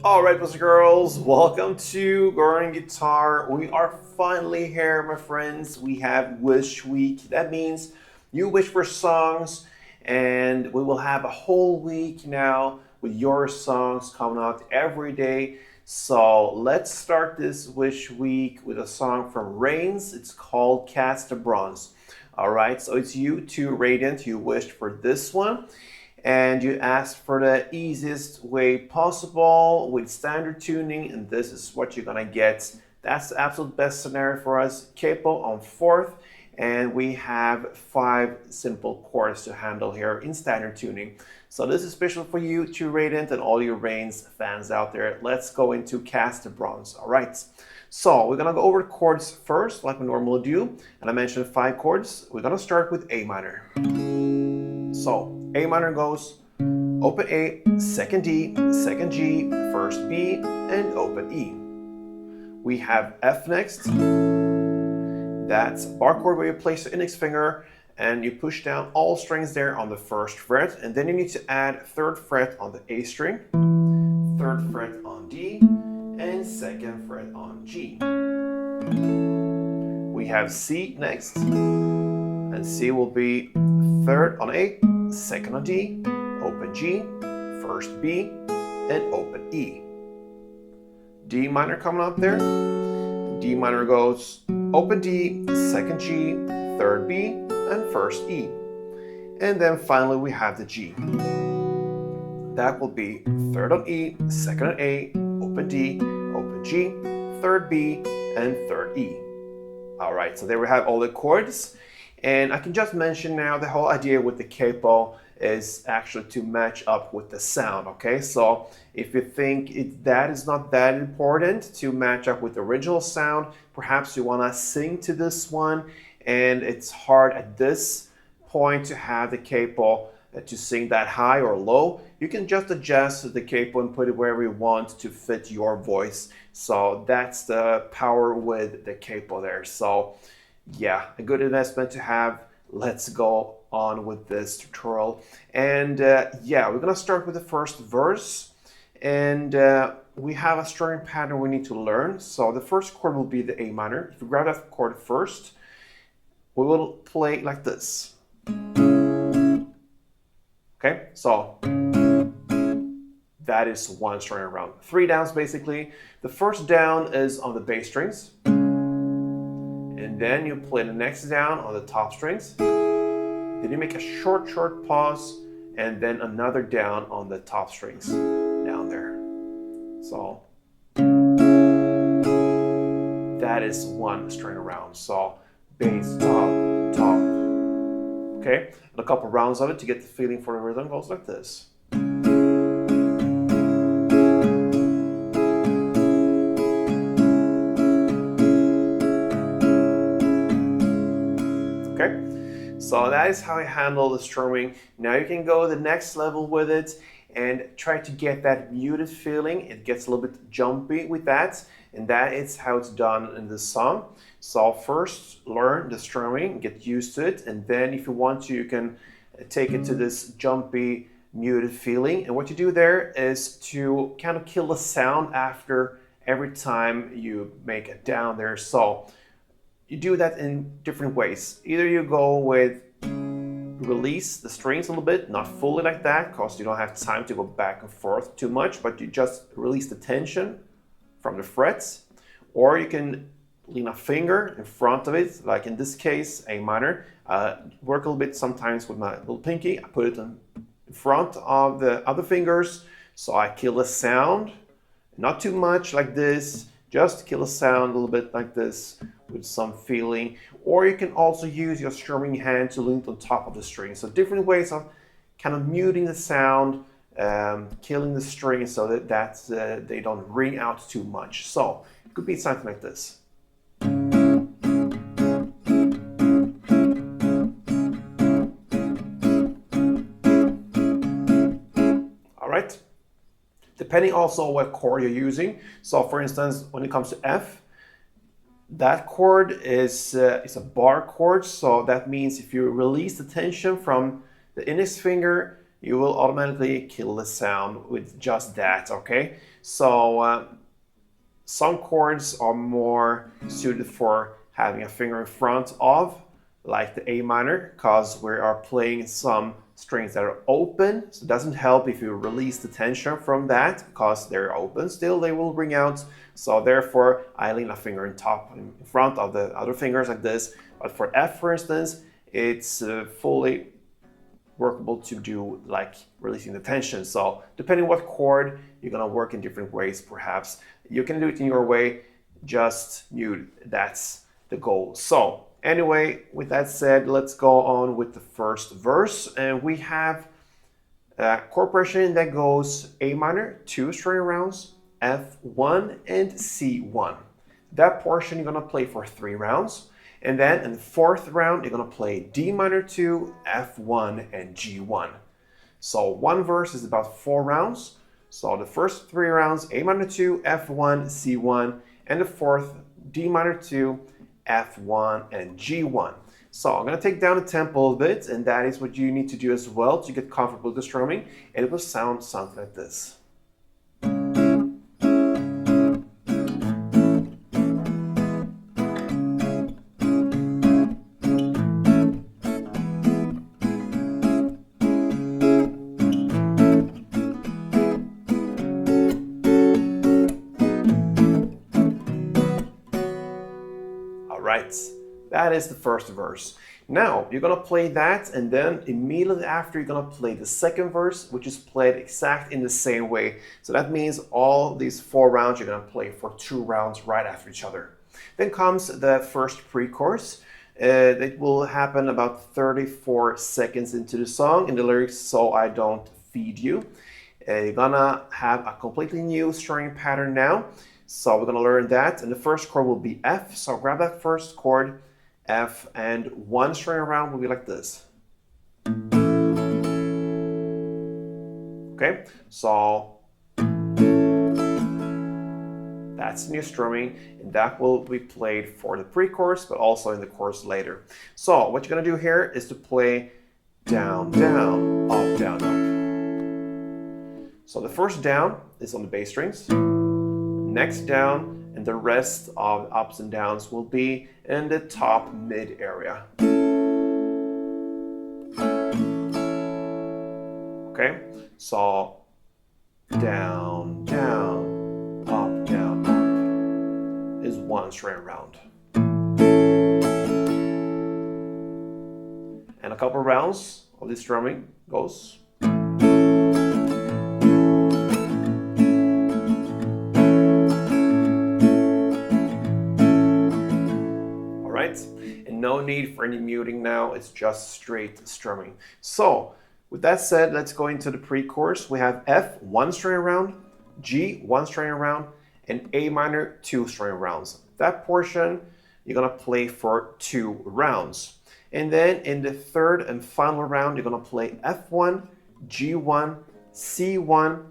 All right, boys and girls, welcome to Garden Guitar. We are finally here, my friends. We have Wish Week. That means you wish for songs, and we will have a whole week now with your songs coming out every day. So let's start this Wish Week with a song from Reigns. It's called Cast of Bronze. All right, so it's you two Radiant. You wished for this one and you asked for the easiest way possible with standard tuning, and this is what you're gonna get. That's the absolute best scenario for us. Capo on fourth, and we have 5 simple chords to handle here in standard tuning. So this is special for you, Two Radiant, and all your Reigns fans out there. Let's go into Cast of Bronze. All right. So we're gonna go over the chords first, like we normally do, and I mentioned 5 chords. We're gonna start with A minor. So A minor goes open A, second D, second G, first B, and open E. We have F next. That's a bar chord where you place the index finger and you push down all strings there on the first fret, and then you need to add 3rd fret on the A string, 3rd fret on D, and 2nd fret on G. We have C next, and C will be 3rd on A, 2nd on D, open G, 1st B, and open E. D minor coming up there. D minor goes open D, 2nd G, 3rd B, and 1st E. And then finally we have the G. That will be 3rd on E, 2nd on A, open D, open G, 3rd B, and 3rd E. All right, so there we have all the chords. And I can just mention now the whole idea with the capo is actually to match up with the sound, okay? So if you think that is not that important to match up with the original sound, perhaps you wanna sing to this one, and it's hard at this point to have the capo to sing that high or low. You can just adjust the capo and put it wherever you want to fit your voice. So that's the power with the capo there. So yeah, a good investment to have. Let's go on with this tutorial. And yeah, we're gonna start with the first verse. And we have a strumming pattern we need to learn. So the first chord will be the A minor. If you grab that chord first, we will play like this. Okay, so that is one string around. 3 downs basically. The first down is on the bass strings. And then you play the next down on the top strings. Then you make a short pause, and then another down on the top strings down there. So that is one string around. So bass, top. Okay, and a couple rounds of it to get the feeling for the rhythm goes like this. Okay, so that is how I handle the strumming. Now you can go the next level with it and try to get that muted feeling. It gets a little bit jumpy with that, and that is how it's done in this song. So first learn the strumming, get used to it, and then if you want to, you can take it to this jumpy, muted feeling. And what you do there is to kind of kill the sound after every time you make it down there. So you do that in different ways. Either you go with release the strings a little bit, not fully like that, because you don't have time to go back and forth too much, but you just release the tension from the frets. Or you can lean a finger in front of it, like in this case, A minor. Work a little bit sometimes with my little pinky. I put it in front of the other fingers, so I kill the sound. Not too much like this, just kill the sound a little bit like this with some feeling. Or you can also use your strumming hand to lean on top of the string. So different ways of kind of muting the sound, killing the strings so that they don't ring out too much. So it could be something like this. All right. Depending also what chord you're using. So for instance, when it comes to F, that chord is a bar chord. So that means if you release the tension from the index finger, you will automatically kill the sound with just that, okay? So some chords are more suited for having a finger in front of, like the A minor, because we are playing some strings that are open. So it doesn't help if you release the tension from that, because they're open still, they will ring out. So therefore, I lean a finger in front of the other fingers like this. But for F, for instance, it's fully workable to do like releasing the tension. So depending what chord, you're gonna work in different ways perhaps. You can do it in your way, just mute, that's the goal. So anyway, with that said, let's go on with the first verse. And we have a chord progression that goes A minor, 2 string rounds, F1 and C1. That portion you're gonna play for 3 rounds. And then in the 4th round, you're gonna play D minor 2, F1, and G1. So one verse is about 4 rounds. So the first 3 rounds, A minor 2, F1, C1, and the 4th, D minor 2, F1, and G1. So I'm gonna take down the tempo a bit, and that is what you need to do as well to get comfortable with the strumming, and it will sound something like this. Right, that is the first verse. Now you're gonna play that, and then immediately after you're gonna play the second verse, which is played exactly in the same way. So that means all these 4 rounds you're gonna play for 2 rounds right after each other. Then comes the first pre-chorus. It will happen about 34 seconds into the song in the lyrics, so I don't feed you. You're gonna have a completely new strumming pattern now. So we're gonna learn that, and the first chord will be F. So grab that first chord, F, and 1 string around will be like this. Okay, so that's new strumming, and that will be played for the pre-chorus, but also in the chorus later. So what you're gonna do here is to play down, down, up, down, up. So the first down is on the bass strings. Next down, and the rest of ups and downs will be in the top mid area. Okay, so down, down, up, is 1 string round. And a couple rounds of this strumming goes. And no need for any muting now, it's just straight strumming. So with that said, let's go into the pre-chorus. We have F, 1 string round, G, 1 string round, and A minor, 2 string rounds. That portion you're gonna play for 2 rounds. And then in the 3rd and final round, you're gonna play F1, G1, C1,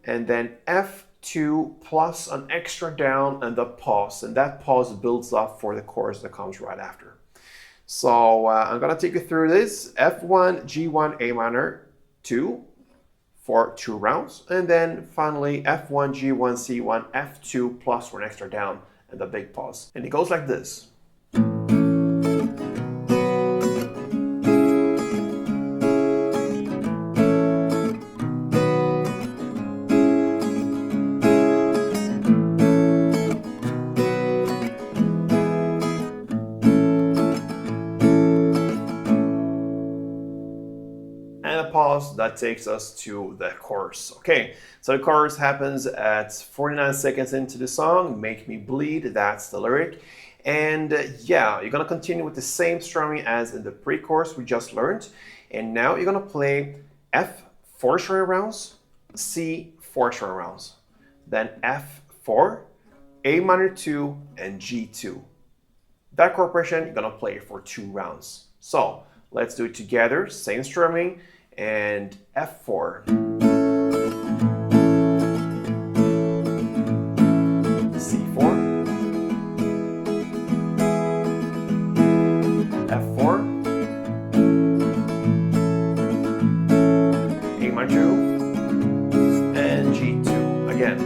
and then F2 plus an extra down and a pause. And that pause builds up for the chorus that comes right after. So I'm gonna take you through this. F1, G1, A minor, 2 for 2 rounds. And then finally F1, G1, C1, F2 plus 1 extra down and a big pause. And it goes like this. Pause that takes us to the chorus. Okay, so the chorus happens at 49 seconds into the song. Make Me Bleed, that's the lyric. And yeah, you're gonna continue with the same strumming as in the pre-chorus we just learned. And now you're gonna play F 4 string rounds, C 4 string rounds, then F4, A minor 2, and G2. That chord progression you're gonna play for 2 rounds. So let's do it together, same strumming. And F4, C4, F4, A again.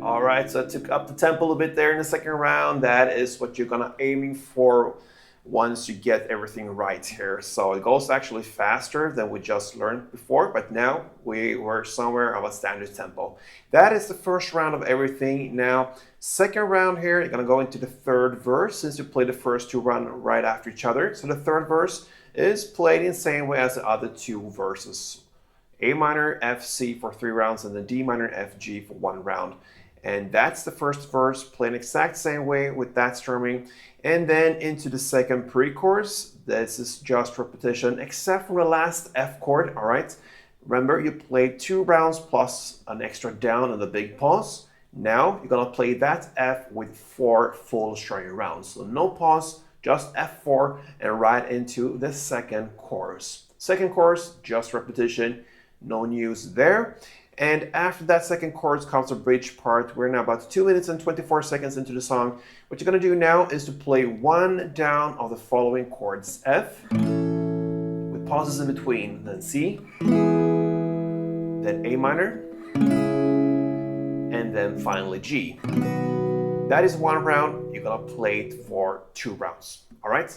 All right, so I took up the tempo a little bit there in the second round. That is what you're gonna aiming for once you get everything right here. So it goes actually faster than we just learned before, but now we were somewhere of a standard tempo. That is the first round of everything. Now, second round here, you're gonna go into the third verse since you played the first two rounds right after each other. So the third verse is played in the same way as the other two verses. A minor, F, C for 3 rounds, and then D minor, F, G for 1 round. And that's the first verse, playing exact same way with that strumming. And then into the second pre-chorus. This is just repetition, except for the last F chord, all right? Remember, you played 2 rounds plus an extra down and a big pause. Now, you're gonna play that F with 4 full strumming rounds. So no pause, just F4, and right into the second chorus. Second chorus, just repetition, no news there. And after that second chorus comes the bridge part. We're now about 2 minutes and 24 seconds into the song. What you're gonna do now is to play 1 down of the following chords. F, with pauses in between, then C, then A minor, and then finally G. That is 1 round. You're gonna play it for 2 rounds, all right?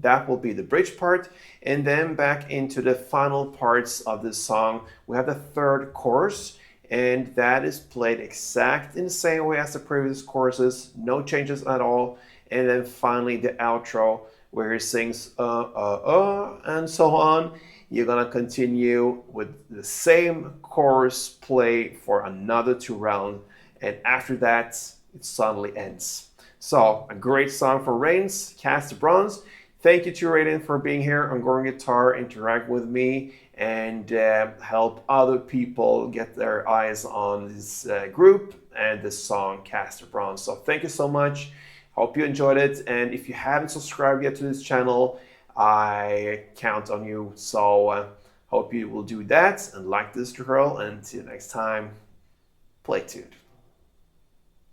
That will be the bridge part. And then back into the final parts of the song, we have the third chorus, and that is played exact in the same way as the previous choruses, no changes at all. And then finally the outro, where he sings and so on. You're gonna continue with the same chorus play for another 2 rounds, and after that, it suddenly ends. So a great song for Rains, Cast of Bronze. Thank you to Raiden for being here on Goran Guitar, interact with me, and help other people get their eyes on this group and this song, Cast of Bronze. So thank you so much. Hope you enjoyed it. And if you haven't subscribed yet to this channel, I count on you. So hope you will do that and like this tutorial. And until next time, play tuned.